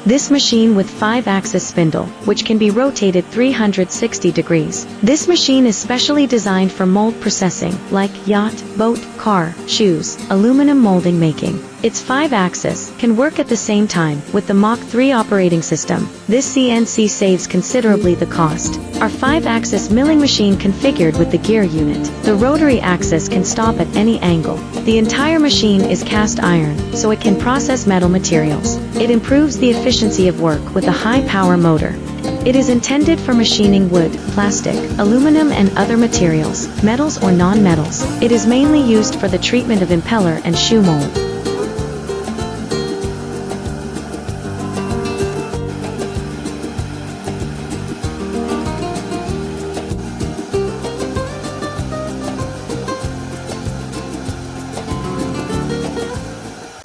This machine with 5-axis spindle, which can be rotated 360 degrees. This machine is specially designed for mold processing, like yacht, boat, car, shoes, aluminum molding making. Its 5-axis can work at the same time with the Mach 3 operating system. This CNC saves considerably the cost. Our 5-axis milling machine configured with the gear unit. The rotary axis can stop at any angle. The entire machine is cast iron, so it can process metal materials. It improves the efficiency of work with a high-power motor. It is intended for machining wood, plastic, aluminum and other materials, metals or non-metals. It is mainly used for the treatment of impeller and shoe mold.